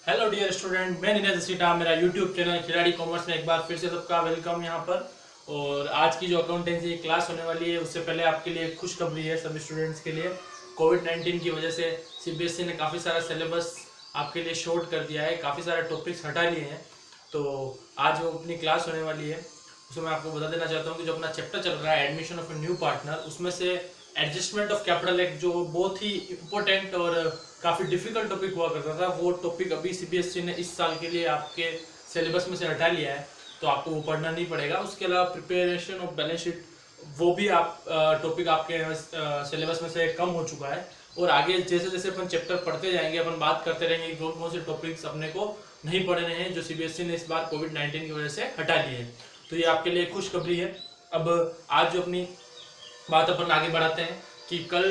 Hello dear student, मैं नीरज सीटा, मेरा यूट्यूब चैनल खिलाड़ी कॉमर्स में एक बार फिर से सबका वेलकम यहाँ पर। और आज की जो अकाउंटेंसी क्लास होने वाली है उससे पहले आपके लिए खुशखबरी है सभी स्टूडेंट्स के लिए। कोविड-19 की वजह से सीबीएसई ने काफ़ी सारा सिलेबस आपके लिए शॉर्ट कर दिया है, काफ़ी सारे टॉपिक्स हटा लिए हैं। तो आज जो अपनी क्लास होने वाली है उसमें मैं आपको बता देना चाहता हूँ कि जो अपना चैप्टर चल रहा है admission of a new partner, उसमें से एडजस्टमेंट ऑफ कैपिटल एक जो बहुत ही इम्पोर्टेंट और काफ़ी डिफिकल्ट टॉपिक हुआ करता था, वो टॉपिक अभी सीबीएसई ने इस साल के लिए आपके सिलेबस में से हटा लिया है, तो आपको वो पढ़ना नहीं पड़ेगा। उसके अलावा प्रिपरेशन ऑफ बैलेंस शीट, वो भी आप टॉपिक आपके सिलेबस में से कम हो चुका है। और आगे जैसे जैसे अपन चैप्टर पढ़ते जाएंगे अपन बात करते रहेंगे कौन कौन से टॉपिक्स अपने को नहीं पढ़ने हैं जो सीबीएसई ने इस बार कोविड-19 की वजह से हटा लिए हैं। तो ये आपके लिए खुशखबरी है। अब आज जो अपनी बात अपन आगे बढ़ाते हैं कि कल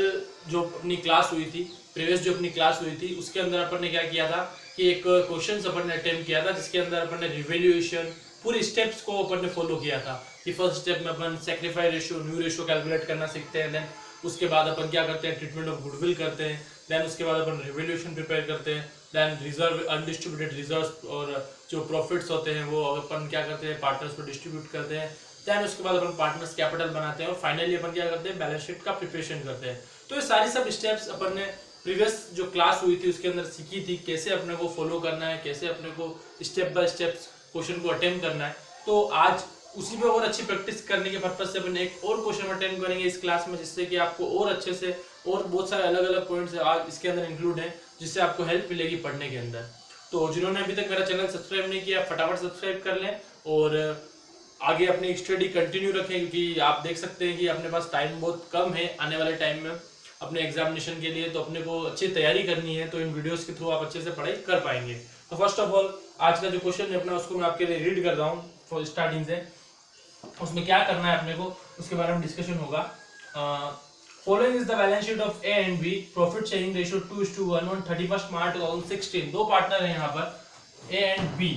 जो अपनी क्लास हुई थी, प्रीवियस जो अपनी क्लास हुई थी, उसके अंदर अपन ने क्या किया था कि एक क्वेश्चन अपन ने अटेम्प्ट किया था जिसके अंदर अपन ने रिवैल्यूएशन पूरी स्टेप्स को अपन ने फॉलो किया था कि फर्स्ट स्टेप में अपन sacrifice ratio, new ratio calculate करना सीखते हैं। देन उसके बाद अपन क्या करते हैं, ट्रीटमेंट ऑफ गुडविल करते हैं। देन उसके बाद अपन रिवैल्यूएशन प्रिपेयर करते हैं। देन रिजर्व, अनडिस्ट्रीब्यूटेड रिजर्व और जो प्रॉफिट्स होते हैं वो अपन क्या करते हैं, पार्टनर्स को डिस्ट्रीब्यूट करते हैं। देन उसके बाद अपन पार्टनर्स कैपिटल बनाते हैं और फाइनली अपन क्या करते हैं, बैलेंस शीट का प्रिपरेशन करते हैं। तो ये सारी सब स्टेप्स अपन ने प्रीवियस जो क्लास हुई थी उसके अंदर सीखी थी, कैसे अपने को फॉलो करना है, कैसे अपने को स्टेप बाय स्टेप क्वेश्चन को अटेम्प्ट करना है। तो आज उसी पे और अच्छी प्रैक्टिस करने के पर्पज से अपन एक और क्वेश्चन अटेम्प्ट करेंगे इस क्लास में, जिससे कि आपको और अच्छे से, और बहुत सारे अलग अलग पॉइंट्स आज इसके अंदर इंक्लूड हैं जिससे आपको हेल्प मिलेगी पढ़ने के अंदर। तो जिन्होंने अभी तक मेरा चैनल सब्सक्राइब नहीं किया फटाफट सब्सक्राइब कर लें और आगे अपनी स्टडी कंटिन्यू रखें, क्योंकि आप देख सकते हैं कि अपने पास टाइम बहुत कम है आने वाले टाइम में अपने एग्जामिनेशन के लिए। तो अपने को अच्छी तैयारी करनी है, तो इन वीडियोस के थ्रू आप अच्छे से पढ़ाई कर पाएंगे। तो फर्स्ट ऑफ ऑल आज का जो क्वेश्चन है अपना, उसको मैं आपके लिए रीड कर रहा हूँ स्टार्टिंग से। उसमें क्या करना है अपने को उसके बारे में डिस्कशन होगा। Following is the balance sheet of A and B, profit sharing ratio 2:1 on 31 March 2016। दो पार्टनर है यहाँ पर ए एंड बी,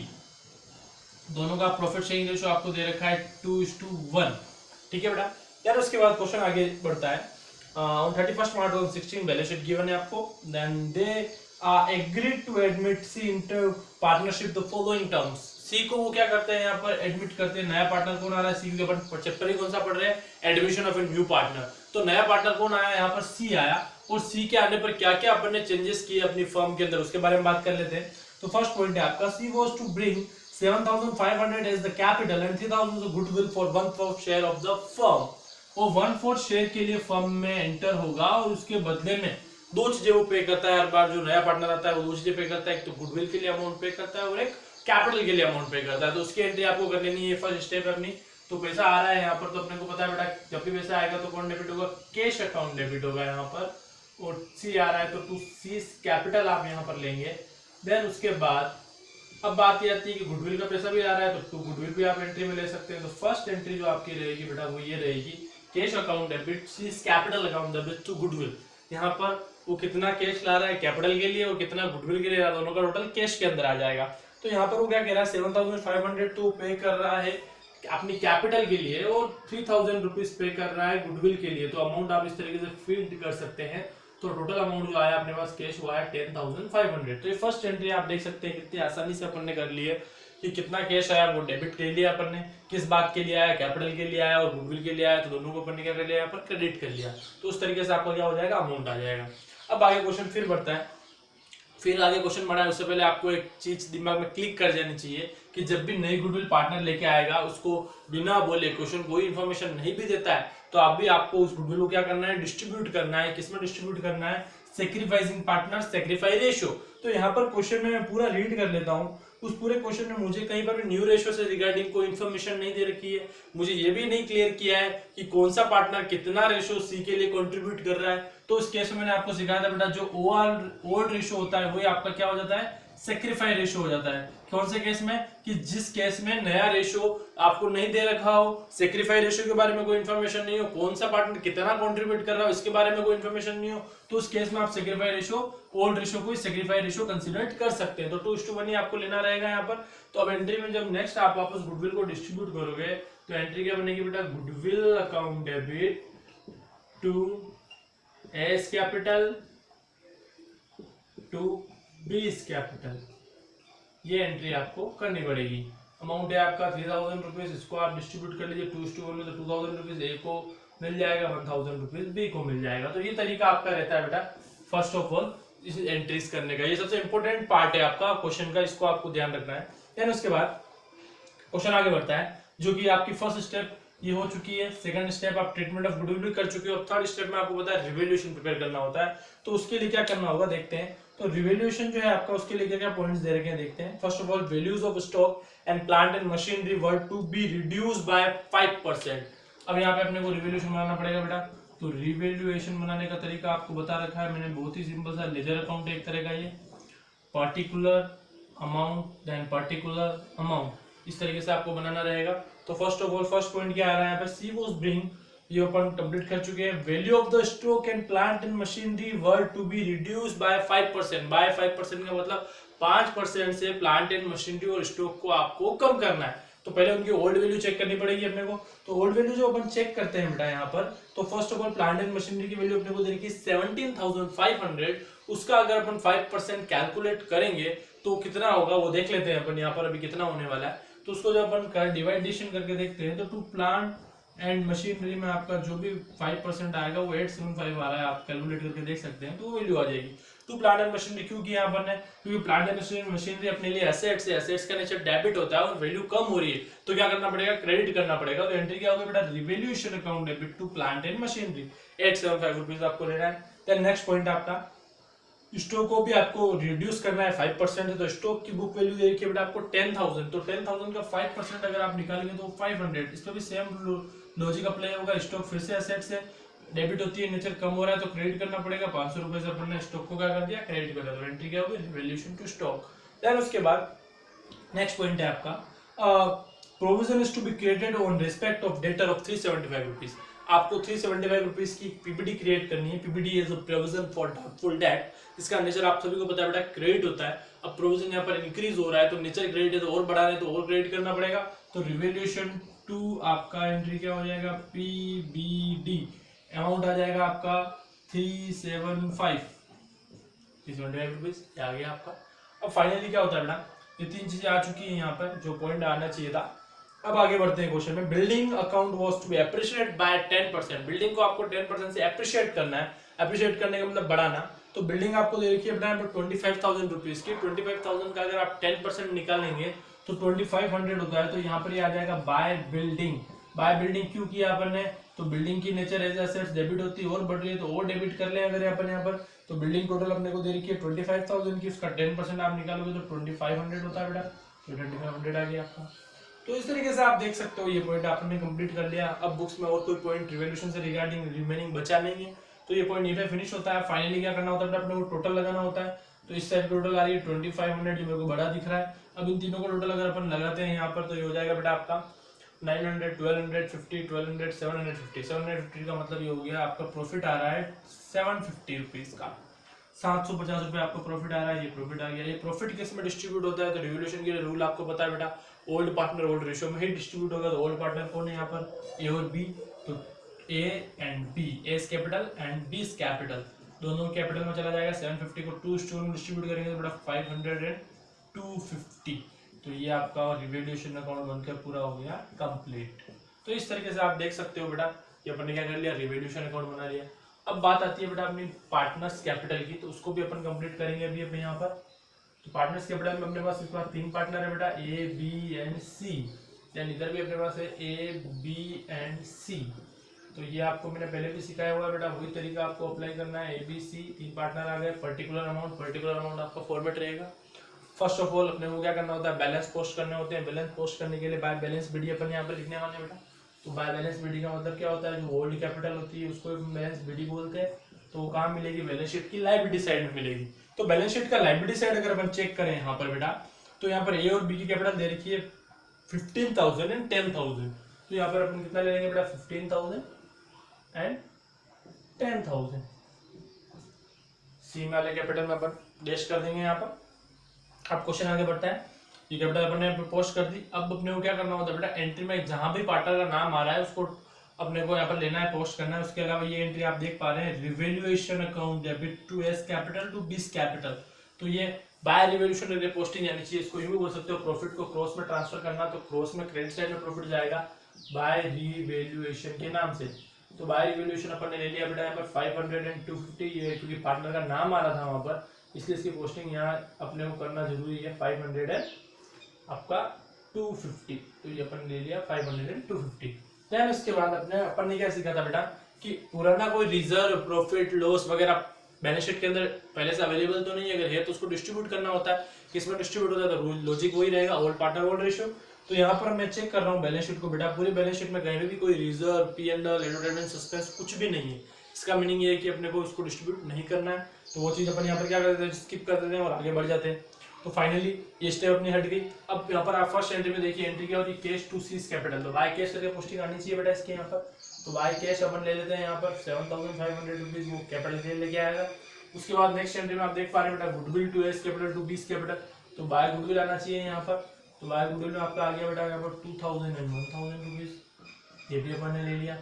दोनों का प्रॉफिट शेयरिंग रेशियो आपको दे रखा है 2:1। ठीक है बेटा। यार उसके बाद क्वेश्चन आगे बढ़ता है। On 31 March 2016 balance sheet given है आपको। Then they agreed to admit C into partnership the following terms. C को वो क्या करते हैं यहाँ पर, एडमिट करते हैं। नया पार्टनर कौन आ रहा है, सी के ऊपर चैप्टर ही कौन सा पढ़ रहे हैं, admission of a new partner. तो नया पार्टनर कौन आया यहाँ पर, सी आया। और सी के आने पर क्या क्या अपन ने चेंजेस किए अपनी फर्म के अंदर, उसके बारे में बात कर लेते हैं। तो फर्स्ट पॉइंट है आपका, she was to bring 7,500 as the capital and 3,000 as the goodwill for 1/4 share of the firm। वो 1/4 शेयर के लिए फर्म में एंटर होगा और उसके बदले में दो चीजें वो पे करता है हर बार। जो नया पार्टनर आता है वो दो चीजें पे करता है, एक तो गुडविल के लिए अमाउंट पे करता है और एक कैपिटल के लिए अमाउंट पे करता है। तो उसकी एंट्री आपको कर लेनी है, फर्स्ट स्टेप है अपनी। तो पैसा आ रहा है यहाँ पर, तो अपने को पता है बेटा जब भी पैसा आएगा तो कौन डेबिट होगा, कैश अकाउंट डेबिट होगा यहाँ पर। और सी आ रहा है तो टू सी कैपिटल आप यहाँ पर लेंगे। देन उसके बाद अब बात ये आती है कि गुडविल का पैसा भी आ रहा है, तो गुडविल भी आप एंट्री में ले सकते हैं। तो फर्स्ट एंट्री जो आपकी रहेगी बेटा वो ये रहेगी, cash account debit C's capital account debit to goodwill. यहाँ पर वो कितना कैश ला रहा है कैपिटल के लिए और कितना गुडविल के लिए, दोनों का टोटल कैश के अंदर आ जाएगा। तो यहाँ पर वो क्या कह रहा है, 7,500 तो पे कर रहा है अपनी कैपिटल के लिए और 3,000 रुपीज पे कर रहा है गुडविल के लिए। तो अमाउंट आप इस तरीके से फीड कर सकते हैं। तो टोटल अमाउंट जो आया अपने पास कैश हुआ है 10,500। तो ये फर्स्ट एंट्री आप देख सकते हैं कितनी आसानी से अपन ने कर ली है कि कितना कैश आया वो डेबिट के लिए अपन ने, किस बात के लिए आया, कैपिटल के लिए आया और गुडविल के लिए आया, तो दोनों को अपन ने क्या कर लिया यहाँ पर, क्रेडिट कर लिया। तो उस तरीके से आपका क्या हो जाएगा, अमाउंट आ जाएगा। अब आगे क्वेश्चन फिर बढ़ता है। फिर आगे क्वेश्चन बढ़ा है उससे पहले आपको एक चीज दिमाग में क्लिक कर जानी चाहिए कि जब भी नई गुडविल पार्टनर लेके आएगा उसको बिना बोले क्वेश्चन कोई इन्फॉर्मेशन नहीं भी देता है तो आपको उस गुडविल को क्या करना है, डिस्ट्रीब्यूट करना है। किसमें डिस्ट्रीब्यूट करना है, सेक्रीफाइसिंग पार्टनर सेक्रीफाई रेशियो। तो यहाँ पर क्वेश्चन में मैं पूरा रीड कर लेता हूँ। उस पूरे क्वेश्चन में मुझे कहीं पर भी न्यू रेशियो से रिगार्डिंग कोई इन्फॉर्मेशन नहीं दे रखी है। मुझे ये भी नहीं क्लियर किया है कि कौन सा पार्टनर कितना रेशियो सी के लिए कंट्रीब्यूट कर रहा है। तो इस केस में मैंने आपको सिखाया था बेटा जो ओल्ड रेशियो होता है वही आपका क्या हो जाता है, सेक्रीफाई रेशियो हो जाता है। कौन से केस में, कि जिस केस में नया रेशियो आपको नहीं दे रखा हो, सेक्रीफाई रेशियो के बारे में कोई इन्फॉर्मेशन नहीं हो, कौन सा पार्टनर कितना कंट्रीब्यूट कर रहा हो इसके बारे में कोई इन्फॉर्मेशन नहीं हो, तो उस केस में आप सेक्रीफाई रेशियो, ओल्ड रेशियो को सेक्रीफाई रेशियो कंसीडर कर सकते हैं। तो 2:1 ही आपको लेना रहेगा यहाँ पर। तो अब एंट्री में जब नेक्स्ट आप वापस गुडविल को डिस्ट्रीब्यूट करोगे तो एंट्री क्या बनेगी बेटा, goodwill account debit to A's capital to B's capital. ये एंट्री आपको करनी पड़ेगी। अमाउंट है आपका 3000 रुपीज, इसको आप डिस्ट्रीब्यूट कर लीजिए 2:1 में, तो 2000 रुपीज ए को मिल जाएगा, 1000 रुपीज बी को मिल जाएगा। तो ये तरीका आपका रहता है बेटा फर्स्ट ऑफ ऑल इस एंट्रीज करने का। ये सबसे इंपॉर्टेंट पार्ट है आपका क्वेश्चन का, इसको आपको ध्यान रखना है। देन उसके बाद क्वेश्चन आगे बढ़ता है, जो कि आपकी फर्स्ट स्टेप ये हो चुकी है। सेकंड स्टेप आप ट्रीटमेंट ऑफ गुडविल भी कर चुके हो। और थर्ड स्टेप में आपको पता है रिवैल्यूएशन प्रिपेयर करना होता है। तो उसके लिए क्या करना होगा देखते हैं। तो रिवैल्यूएशन जो है आपका, उसके लिए क्या क्या पॉइंट्स दे रखे हैं देखते हैं। First of all, values of stock and plant and machinery were to be reduced by 5%। अब यहाँ पे अपने को रिवैल्यूएशन बनाना पड़ेगा बेटा। तो रिवैल्यूएशन बनाने का तरीका आपको बता रखा है मैंने, बहुत ही सिंपल सा लेजर अकाउंट है एक तरह का। ये particular amount then particular amount, इस तरीके से आपको बनाना रहेगा। तो first of all first point क्या आ रहा है यहाँ पे, सी वॉज ब्रिंग, ये अपन कंप्लीट कर चुके हैं। Value of the stock and plant and machinery were to be reduced by 5%। By 5% का मतलब 5% से प्लांट एंड मशीनरी और स्टॉक को आपको कम करना है। तो पहले उनकी ओल्ड वैल्यू चेक करनी पड़ेगी अपने को। तो ओल्ड वैल्यू जो अपन चेक करते हैं बेटा यहाँ पर, तो first of all plant and machinery की वैल्यू अपने को देखिए 17,500। उसका अगर अपन 5% कैलकुलेट करेंगे तो कितना होगा वो देख लेते हैं अपन यहाँ पर, अभी कितना होने वाला है। तो उसको जब अपन डिवाइडेशन करके देखते हैं, तो टू प्लांट एंड मशीनरी में आपका जो भी 5% आएगा वो 875 आ रहा है। आप कैलकुलेट करके देख सकते हैं, तो वो वैल्यू आ जाएगी। टू प्लांट एंड मशीनरी क्यों किया अपन ने, क्योंकि प्लांट एंड मशीनरी अपने लिए एसेट्स है, एसेट्स का नेचर डेबिट होता है और वैल्यू कम हो रही है, तो क्या करना पड़ेगा, क्रेडिट करना पड़ेगा। तो एंट्री क्या होगा बेटा, revaluation account debit to plant and machinery 875 rupees आपको लेना है। देन नेक्स्ट पॉइंट आपका, स्टॉक को भी आपको रिड्यूस करना है 5% है। तो स्टॉक की बुक वैल्यू देखिए बेटा आपको 10,000, तो 10,000 का 5% अगर आप निकालेंगे तो 500। इस पर भी सेम लॉजिक अप्लाई होगा। स्टॉक फिर से एसेट से डेबिट होती है, नेचर कम हो रहा है तो क्रेडिट करना पड़ेगा। 500 रुपए से अपन ने स्टॉक को क्या कर दिया, क्रेडिट कर दिया। तो एंट्री क्या होगी, रिवैल्यूएशन टू स्टॉक। देन उसके बाद नेक्स्ट पॉइंट है आपका, provision is to be created on respect of debtor of 375 rupees. आपको 375 रुपीज की पीपीडी क्रिएट करनी है। PPD is a provision for doubtful debt. इसका नेचर आप सभी को पता है बेटा, क्रेडिट होता है। अब प्रोविजन यहाँ पर इंक्रीज हो रहा है तो नेचर क्रेडिट है, तो और बढ़ा रहे तो और क्रेडिट करना पड़ेगा। तो रिवैल्यूएशन टू आपका एंट्री क्या हो जाएगा, पीबीडी। अमाउंट आ जाएगा आपका 375 रुपीज आ गया आपका। अब फाइनली क्या होता है बेटा, ये तीन चीजें आ चुकी है यहाँ पर, जो पॉइंट आना चाहिए था। अब आगे बढ़ते हैं क्वेश्चन में। Building account was to be appreciated by 10%। Building को आपको 10% से अप्रिशिएट करना है। अप्रिशिएट करने का मतलब बढ़ाना। तो बिल्डिंग आपको दे रखी है अपना 25,000 रुपीज की। 25,000 का अगर आप 10% निकालेंगे तो 2500 होता है। तो यहाँ पर ये आ जाएगा बाय बिल्डिंग। बाय बिल्डिंग क्यों किया अपन ने, तो बिल्डिंग की नेचर एज एसेट्स डेबिट होती है, और बढ़ रही है तो और डेबिट कर ले अगर अपन यहाँ पर। तो बिल्डिंग टोटल अपने को दे रखी है 25,000 की, उसका 10% आप निकालोगे तो 2500 होता है बेटा। तो 2500 आ गया आपका। तो इस तरीके से आप देख सकते हो ये पॉइंट आपने कंप्लीट कर लिया। अब बुक्स में और कोई पॉइंट रिवैल्यूएशन से रिगार्डिंग रिमेनिंग बचा नहीं है, तो ये पॉइंट यहीं पे फिनिश होता है। फाइनली क्या करना होता है अपने को, टोटल लगाना होता है। तो इस साइड टोटल आ रही है 2500, जो मेरे को बड़ा दिख रहा है। अब इन तीनों को टोटल अगर अपन लगाते हैं यहाँ पर, तो ये हो जाएगा बेटा आपका 900, 1250, 1200, 750। 750 का मतलब ये हो गया आपका प्रॉफिट आ रहा है 750 रुपीज का। 750 रुपए आपको प्रॉफिट आ रहा है, ये प्रॉफिट आ गया। ये प्रॉफिट किस में डिस्ट्रीब्यूट होता है, तो रिवैल्यूएशन के लिए रूल आपको पता है बेटा, ओल्ड पार्टनर ओल्ड रेशियो में ही डिस्ट्रीब्यूट होगा। तो ओल्ड पार्टनर कौन है यहाँ पर, ए और बी। तो A and B, A's capital and B capital, दोनों कैपिटल में चला जाएगा। 750 को 2 में डिस्ट्रीब्यूट करेंगे तो बेटा 500 एंड 250। तो ये आपका रिवैल्यूएशन अकाउंट बनकर पूरा हो गया कंप्लीट। तो इस तरीके से आप देख सकते हो बेटा, ये अपन ने क्या कर लिया, रिवैल्यूएशन अकाउंट बना लिया। अब बात आती है बेटा अपनी पार्टनर्स कैपिटल की, तो उसको भी अपन कंप्लीट करेंगे अभी अपने यहाँ पर। तो पार्टनर्स कैपिटल में अपने पास इस बार 3 पार्टनर है बेटा, ए बी एंड सी। यानी इधर भी अपने पास है ए बी एंड सी। तो ये आपको मैंने पहले भी सिखाया हुआ है बेटा, वही तरीका आपको अप्लाई करना है। ए बी सी 3 पार्टनर आ गए। पर्टिकुलर अमाउंट आपका फॉर्मेट रहेगा। फर्स्ट ऑफ ऑल अपने को क्या करना होता है, बैलेंस पोस्ट करने होते हैं। बैलेंस पोस्ट करने के लिए बाय बैलेंस बीडी अपन यहाँ पर लिखने वाले हैं बेटा। तो बाय बैलेंस बीडी का मतलब क्या होता है, जो ओल्ड कैपिटल होती है उसको बैलेंस बीडी बोलते हैं। तो वो कहाँ मिलेगी, बैलेंस शीट की लायबिलिटी साइड में मिलेगी। तो बैलेंस शीट का लायबिलिटी साइड अगर अपन चेक करें यहाँ पर बेटा, तो यहाँ पर ए और बी की कैपिटल दे रखी है 15,000 एंड 10,000। तो यहाँ पर अपन कितना ले लेंगे बेटा, 15,000 एंड 10,000। सी में वाले कैपिटल में अपन डैश कर देंगे यहाँ पर। अब क्वेश्चन आगे बढ़ता है। ये कैपिटल अपन ने पोस्ट कर दी। अब अपने को क्या करना होता है बेटा, एंट्री में जहां भी पार्टनर का नाम आ रहा है उसको अपने को यहाँ पर लेना है, पोस्ट करना है। उसके अलावा ये एंट्री आप देख पा रहे हैं, revaluation account debit to A's capital to B capital. तो ये बाय रिवोल्यूशन पोस्टिंग यानी चाहिए, इसको यूं भी बोल सकते हो प्रॉफिट को क्रॉस में ट्रांसफर करना, तो क्रॉस में क्रेडिट साइड में प्रॉफिट जाएगा बाय रिवैल्यूएशन के नाम से। तो बाय रिवैल्यूएशन अपन ने ले लिया बेटा यहाँ पर 500 एंड 250, ये क्योंकि पार्टनर का नाम आ रहा था वहां पर, इसलिए इसकी पोस्टिंग यहाँ अपने को करना जरूरी है 500 एंड आपका 250, तो ये अपन ले लिया 500 एंड 250। देन उसके बाद अपन ने क्या सीखा था बेटा कि पुराना कोई रिजर्व प्रॉफिट लॉस वगैरह बैलेंस शीट के अंदर पहले से अवेलेबल तो नहीं है, अगर है तो उसको डिस्ट्रीब्यूट करना होता है। किसमें डिस्ट्रीब्यूट होता है, तो लॉजिक वही रहेगा, ऑल पार्टनर ऑल रेशियो। तो यहाँ पर मैं चेक कर रहा हूँ बैलेंस शीट को बेटा, पूरी बैलेंस शीट में कहीं भी कोई रिजर्व, P&L, एडवर्टाइजमेंट, सस्पेंस कुछ भी नहीं है। इसका मीनिंग ये है कि अपने को उसको डिस्ट्रीब्यूट नहीं करना है, तो वो चीज अपन यहाँ पर क्या कर देते हैं, स्किप कर देते हैं और आगे बढ़ जाते हैं। तो फाइनली ये स्टेप अपनी हट गई। अब यहाँ पर आप फर्स्ट एंट्री में देखिए, एंट्री क्या होती है, कैश टू सीज कैपिटल, तो बाय कैश करके पोस्टिंग आनी चाहिए बेटा इसके यहाँ पर। तो बाय कैश अपन ले लेते हैं यहाँ पर 7500 रुपीज, वो कैपिटल गेन लेके आएगा। उसके बाद नेक्स्ट एंट्री में आप देख पा रहे हैं बेटा, goodwill to A's capital to B's capital, तो बाय गुडविल आना चाहिए यहाँ पर। तो बाय गुडविल में आपका आ गया बेटा यहाँ पर 2000 एंड 1000 रुपीज, ये भी अपन ने ले लिया।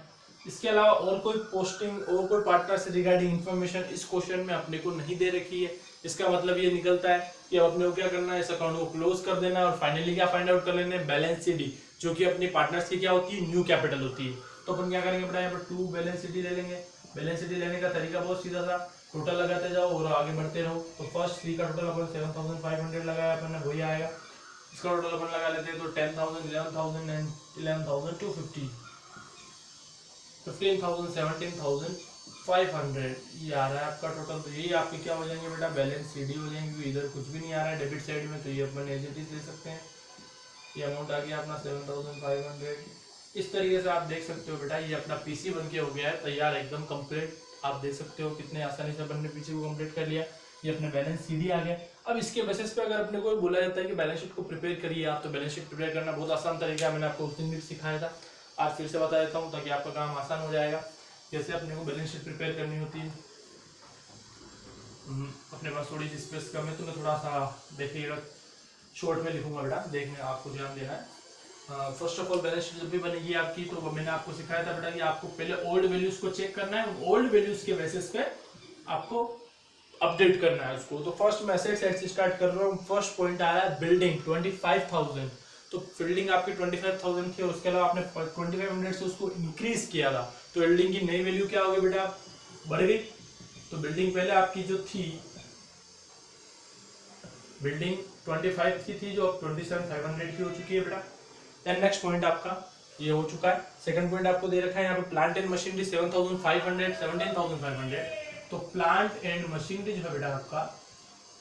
इसके अलावा और कोई पोस्टिंग और कोई पार्टनर से रिगार्डिंग इन्फॉर्मेशन इस क्वेश्चन में अपने को नहीं दे रखी है। इसका मतलब ये निकलता है कि अब अपने को क्या करना है, इस अकाउंट को क्लोज कर देना और फाइनली क्या फाइंड आउट कर लेना है, बैलेंस शीट, जो कि अपनी पार्टनर्स की क्या होती है, न्यू कैपिटल होती है। तो अपन क्या करेंगे बेटा, यहाँ पर 2 बैलेंस शीट ले लेंगे। बैलेंस शीट लेने का तरीका बहुत सीधा था, टोटल लगाते जाओ और आगे बढ़ते रहो। तो फर्स्ट 3 का टोटल अपन 7500 लगाया अपन ने, वही आएगा। इसका टोटल अपन लगा लेते हैं, तो 10,000, 11,000 एंड 11,250, 15,000, 17,500 ये आ रहा है आपका टोटल। तो यही आपके क्या हो जाएंगे बेटा, बैलेंस शीट हो जाएंगे। इधर कुछ भी नहीं आ रहा है डेबिट साइड में, तो ये अपन एज इट इज ले सकते हैं। ये अमाउंट आ गया अपना 7,500। इस तरीके से आप देख सकते हो बेटा, ये अपना पीसी बन के हो गया है तैयार, एकदम कंप्लीट। आप देख सकते हो कितने आसानी से अपन ने पीसी को कंप्लीट कर लिया। ये अपने बैलेंस शीट आ गया। अब इसके बेसिस पे अगर अपने को बोला जाता है कि बैलेंस शीट को प्रिपेयर करिए आप, तो बैलेंस शीट प्रिपेयर करना बहुत आसान तरीका है, मैंने आपको उस दिन भी सिखाया था, आज फिर से बता देता हूँ ताकि आपका काम आसान हो जाएगा। जैसे अपने को बैलेंस शीट प्रिपेयर करनी होती है, अपने पास थोड़ी सी स्पेस कम है, तो मैं थोड़ा सा देखिएगा, शॉर्ट में लिखूंगा बेटा, देखने आपको ध्यान देना है। First of all balance sheet जब भी बनेगी आपकी, तो मैंने आपको सिखाया था बेटा कि आपको पहले ओल्ड वैल्यूज को चेक करना है, ओल्ड वैल्यूज के बेसिस पे आपको अपडेट करना है उसको। तो फर्स्ट मैं एसेट साइड से स्टार्ट कर रहा हूँ। फर्स्ट पॉइंट आ रहा है बिल्डिंग 25,000, तो बिल्डिंग आपकी 25,000 थी, उसके अलावा आपने 2500 से उसको इंक्रीज किया था, तो बिल्डिंग की नई वैल्यू क्या होगी बेटा, बढ़ गई। तो बिल्डिंग पहले आपकी जो थी, बिल्डिंग 25 की थी, जो अब 27,500 की हो चुकी है बेटा। देन नेक्स्ट पॉइंट आपका ये हो चुका है। सेकंड पॉइंट आपको दे रखा है यहाँ पे प्लांट एंड मशीनरी 7,500, 17,500। तो प्लांट एंड मशीनरी जो है बेटा आपका,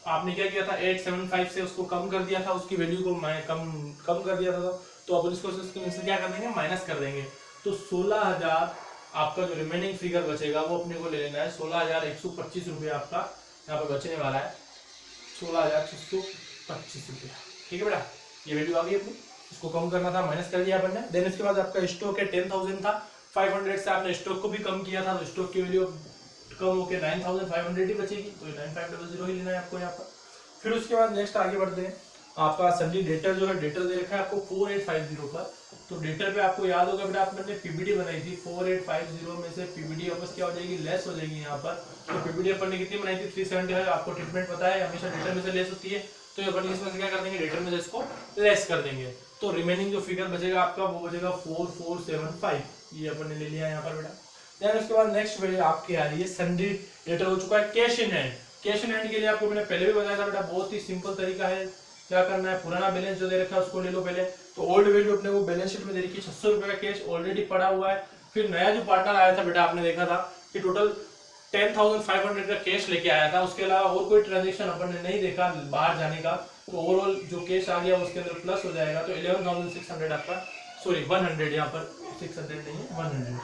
आपने क्या किया था, 875 से उसको कम कर दिया था, उसकी वैल्यू को मैं कम कर दिया था, तो अपन इसको से क्या कर देंगे, माइनस कर देंगे। तो 16,000 आपका जो रिमेनिंग फिगर बचेगा वो अपने को ले लेना है। 16,125 रुपये आपका यहाँ पर बचने वाला है, 16,625 रुपये। ठीक है बेटा, ये वैल्यू आ गई अपनी, इसको कम करना था, माइनस कर दिया अपन ने। देन इसके बाद आपका स्टॉक है 10,000 था, 500 से आपने स्टॉक को भी कम किया था, तो स्टॉक की वैल्यू कम होकर 9,500 ही बचेगी, तो 9,500 ही लेना है आपको यहाँ पर। फिर उसके बाद नेक्स्ट आगे बढ़ते हैं। आपका सैलरी डेटर जो है, डेटर दे रखा है आपको 4850 पर। तो डेटर पे आपको याद होगा बेटा, आपने पीबीडी बनाई थी, 4850 में से पीबीडी वापस क्या हो जाएगी, लेस हो जाएगी यहाँ पर। तो पीबीडी अपन ने कितनी बनाई थी, 370 है, आपको ट्रीटमेंट पता है, हमेशा डेटर में से लेस होती है, तो अपन इसमें से क्या कर देंगे, डेटर में से इसको लेस कर देंगे। तो रिमेनिंग जो फिगर बचेगा आपका वो बचेगा 4475, ये अपन ने ले लिया यहाँ पर बेटा। देन उसके बाद नेक्स्ट आपकी आ रही है सन्ड्री डेटर हो चुका है, cash in hand. Cash in hand के लिए आपको मैंने पहले भी बताया था बेटा, बहुत ही सिंपल तरीका है। क्या करना है, पुराना बैलेंस जो दे रखा है उसको ले लो पहले। तो ओल्ड वैल्यू अपने को बैलेंस शीट में दे रखी है 600 रुपए का कैश ऑलरेडी पड़ा हुआ है। फिर नया जो पार्टनर आया था बेटा, आपने देखा था कि टोटल 10,500 का कैश लेके आया था, उसके अलावा और कोई ट्रांजेक्शन अपन ने नहीं देखा बाहर जाने का, तो ओवरऑल जो कैश आ गया उसके अंदर प्लस हो जाएगा। तो 11,600 आपका, सॉरी 100, यहाँ पर 600 नहीं है, 100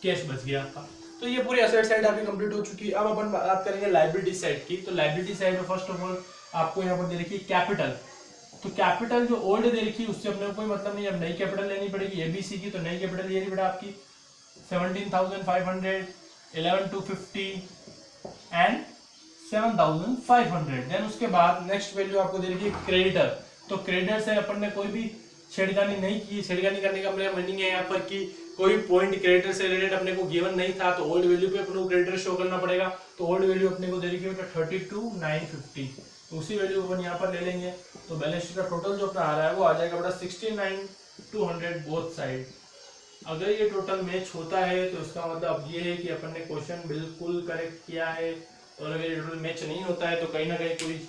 कैश बच गया आपका। तो ये पूरी एसेट साइड आपकी कंप्लीट हो चुकी है। अब अपन बात करेंगे लायबिलिटी साइड की। तो लायबिलिटी साइड में फर्स्ट ऑफ ऑल आपको यहाँ पर दे रखी है कैपिटल। तो कैपिटल जो ओल्ड दे रखी है उससे अपने को कोई मतलब नहीं, अब नई कैपिटल लेनी पड़ेगी एबीसी की। तो नई कैपिटल ये बेटा आपकी 17,500, 11,250 एंड 7,500। देन उसके बाद नेक्स्ट वैल्यू आपको दे रखी है क्रेडिटर। तो क्रेडिटर से अपन ने कोई भी छेड़खानी नहीं की। छेड़खानी करने का मेरा मीनिंग है यहाँ पर कि कोई पॉइंट क्रेडिटर से रिलेटेड अपने को गिवन नहीं था, तो ओल्ड वैल्यू पे अपने को क्रेडिटर शो करना पड़ेगा। तो ओल्ड वैल्यू अपने को दे रखी है 32,950। तो उसी वैल्यू को अपन यहाँ पर ले लेंगे। तो बैलेंस शीट का टोटल जो अपना आ रहा है वो आ जाएगा बेटा 69,200 बोथ साइड। अगर ये टोटल मैच होता है तो इसका मतलब ये है कि अपन ने क्वेश्चन बिल्कुल करेक्ट किया है। और अगर ये टोटल मैच नहीं होता है तो कहीं ना कहीं कोई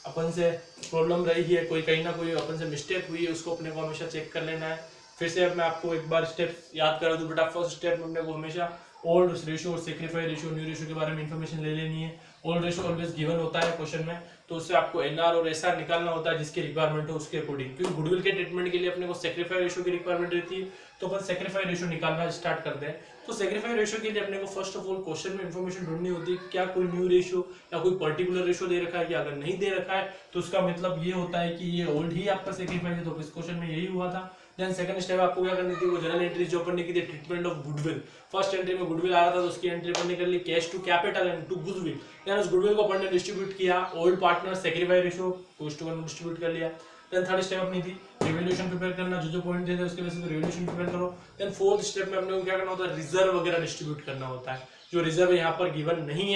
अपन से प्रॉब्लम रही है, कोई कहीं ना कोई अपन से मिस्टेक हुई है, उसको अपने को हमेशा चेक कर लेना है। फिर से अब मैं आपको एक बार स्टेप याद करा दूं बेटा। फर्स्ट स्टेप में अपने को हमेशा ओल्ड रेशियो और सेक्रीफाई रेशियो, न्यू रेशियो के बारे में इन्फॉर्मेशन ले लेनी है। ओल्ड रेशियो ऑलवेज गिवन होता है क्वेश्चन में, तो उससे आपको एनआर और एसआर निकालना होता है जिसकी रिक्वायरमेंट हो उसके अकॉर्डिंग। क्योंकि गुडविल के ट्रीटमेंट के लिए अपने को सेक्रीफाई रेशियो की रिक्वायरमेंट रहती है, तो अपन सेक्रीफाई रेशियो निकालना स्टार्ट करते हैं। तो सेक्रीफाई रेशियो के लिए अपने को फर्स्ट ऑफ ऑल क्वेश्चन में इन्फॉर्मेशन ढूंढनी होती है, क्या कोई न्यू रेशियो या कोई पर्टिकुलर रेशियो दे रखा है। या अगर नहीं दे रखा है तो उसका मतलब ये होता है कि ये ओल्ड ही आपका सेक्रीफाई है। तो इस क्वेश्चन में यही हुआ था। देन सेकंड स्टेप आपको क्या करनी थी, वो जनरल एंट्री जो अपन ने की थी treatment of goodwill. First entry में गुडविल आ रहा था तो उसकी एंट्री अपन ने कर ली cash to capital and to goodwill. Then उस गुडविल को अपन ने डिस्ट्रीब्यूट किया ओल्ड पार्टनर सेक्रीफाई रेशियो को डिस्ट्रीब्यूट कर लिया। देन थर्ड स्टेप अपनी थी रिवैल्यूएशन प्रिपेयर करना, जो पॉइंट थे उसके वजह से रिवैल्यूएशन प्रिपेयर करो। देन फोर्थ स्टेप में अपने को क्या करना होता है, रिजर्व वगैरह डिस्ट्रीब्यूट करना होता है। जो रिजर्व यहाँ पर गिवन नहीं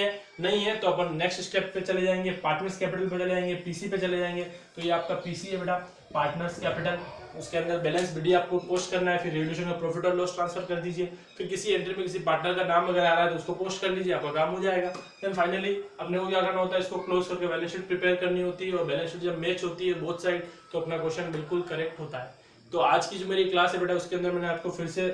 है तो अपन नेक्स्ट स्टेप पे चले जाएंगे, पार्टनर्स कैपिटल पे चले जाएंगे, पीसी पे चले जाएंगे। तो ये आपका पीसी है बेटा, पार्टनर्स कैपिटल। उसके अंदर बैलेंस बीडी आपको पोस्ट करना है, फिर रिवैल्यूएशन में प्रॉफिट और लॉस ट्रांसफर कर दीजिए। फिर किसी एंट्री में किसी पार्टनर का नाम अगर आ रहा है तो उसको पोस्ट कर लीजिए, आपका काम हो जाएगा। देन फाइनली अपने को क्या करना होता है, इसको क्लोज करके बैलेंस शीट प्रिपेयर करनी होती है। और बैलेंस शीट जब मैच होती है बोथ साइड तो अपना क्वेश्चन बिल्कुल करेक्ट होता है। तो आज की जो मेरी क्लास है बेटा उसके अंदर मैंने आपको फिर से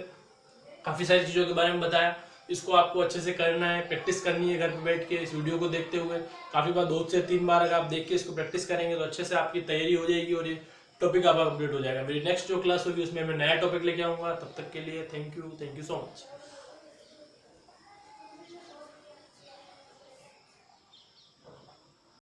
काफ़ी सारी चीज़ों के बारे में बताया। इसको आपको अच्छे से करना है, प्रैक्टिस करनी है घर पे बैठ के इस वीडियो को देखते हुए। काफ़ी बार 2 से 3 बार अगर आप देख के इसको प्रैक्टिस करेंगे तो अच्छे से आपकी तैयारी हो जाएगी और ये टॉपिक आपका कंप्लीट हो जाएगा। मेरी नेक्स्ट जो क्लास होगी उसमें मैं नया टॉपिक लेके आऊँगा। तब तक के लिए थैंक यू सो मच।